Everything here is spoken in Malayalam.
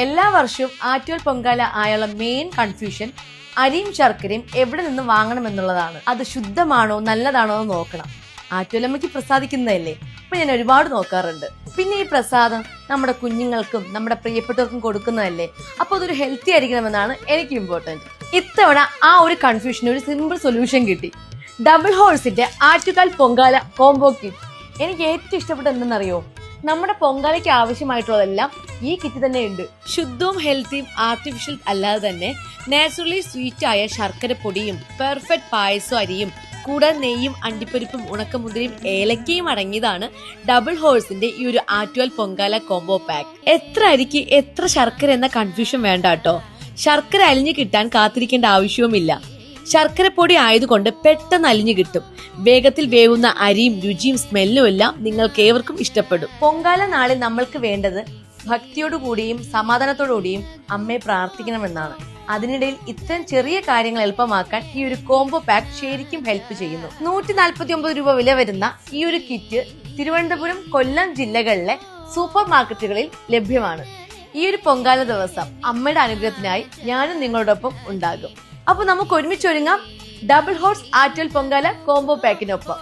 എല്ലാ വർഷവും ആറ്റുകാൽ പൊങ്കാല ആയുള്ള മെയിൻ കൺഫ്യൂഷൻ അരിയും ശർക്കരയും എവിടെ നിന്ന് വാങ്ങണമെന്നുള്ളതാണ്. അത് ശുദ്ധമാണോ നല്ലതാണോ എന്ന് നോക്കണം. ആറ്റുകാലമ്മയ്ക്ക് പ്രസാദിക്കുന്നതല്ലേ, അപ്പൊ ഞാൻ ഒരുപാട് നോക്കാറുണ്ട്. പിന്നെ ഈ പ്രസാദം നമ്മുടെ കുഞ്ഞുങ്ങൾക്കും നമ്മുടെ പ്രിയപ്പെട്ടവർക്കും കൊടുക്കുന്നതല്ലേ, അപ്പൊ അതൊരു ഹെൽത്തി ആയിരിക്കണമെന്നാണ് എനിക്ക് ഇമ്പോർട്ടന്റ്. ഇത്തവണ ആ ഒരു കൺഫ്യൂഷന് ഒരു സിമ്പിൾ സൊല്യൂഷൻ കിട്ടി. ഡബിൾ ഹോഴ്സിന്റെ ആറ്റുകാൽ പൊങ്കാല കോംബോ കിറ്റ്. എനിക്ക് ഏറ്റവും ഇഷ്ടപ്പെട്ട എന്തെന്നറിയോ, നമ്മുടെ പൊങ്കാലയ്ക്ക് ആവശ്യമായിട്ടുള്ളതെല്ലാം ഈ കിറ്റ് തന്നെ ഉണ്ട്. ശുദ്ധവും ഹെൽത്തിയും ആർട്ടിഫിഷ്യൽ അല്ലാതെ തന്നെ നാച്ചുറലി സ്വീറ്റ് ആയ ശർക്കര പൊടിയും പെർഫെക്റ്റ് പായസം അരിയും കൂടാതെ നെയ്യും അണ്ടിപ്പരിപ്പും ഉണക്കമുന്തിരിയും ഏലക്കയും അടങ്ങിയതാണ് ഡബിൾ ഹോഴ്സിന്റെ ഈ ഒരു ആറ്റുകാൽ പൊങ്കാല കോംബോ പാക്ക്. എത്ര അരിക്ക് എത്ര ശർക്കര എന്ന കൺഫ്യൂഷൻ വേണ്ട കേട്ടോ. ശർക്കര അലിഞ്ഞു കിട്ടാൻ കാത്തിരിക്കേണ്ട ആവശ്യവുമില്ല. ശർക്കരപ്പൊടി ആയതുകൊണ്ട് പെട്ടെന്ന് അലിഞ്ഞു കിട്ടും. വേഗത്തിൽ വേവുന്ന അരിയും രുചിയും സ്മെല്ലും എല്ലാം നിങ്ങൾക്ക് ഏവർക്കും ഇഷ്ടപ്പെടും. പൊങ്കാല നാളിൽ നമ്മൾക്ക് വേണ്ടത് ഭക്തിയോടുകൂടിയും സമാധാനത്തോടുകൂടിയും അമ്മയെ പ്രാർത്ഥിക്കണമെന്നാണ്. അതിനിടയിൽ ഇത്തരം ചെറിയ കാര്യങ്ങൾ എളുപ്പമാക്കാൻ ഈ ഒരു കോംബോ പാക്ക് ശരിക്കും ഹെൽപ്പ് ചെയ്യുന്നു. 149 രൂപ വില വരുന്ന ഈ ഒരു കിറ്റ് തിരുവനന്തപുരം, കൊല്ലം ജില്ലകളിലെ സൂപ്പർ മാർക്കറ്റുകളിൽ ലഭ്യമാണ്. ഈ ഒരു പൊങ്കാല ദിവസം അമ്മയുടെ അനുഗ്രഹത്തിനായി ഞാനും നിങ്ങളോടൊപ്പം ഉണ്ടാകും. അപ്പൊ നമുക്ക് ഒരുമിച്ച് ഒരുങ്ങാം double horse Attukal Pongala combo പാക്കിനൊപ്പം.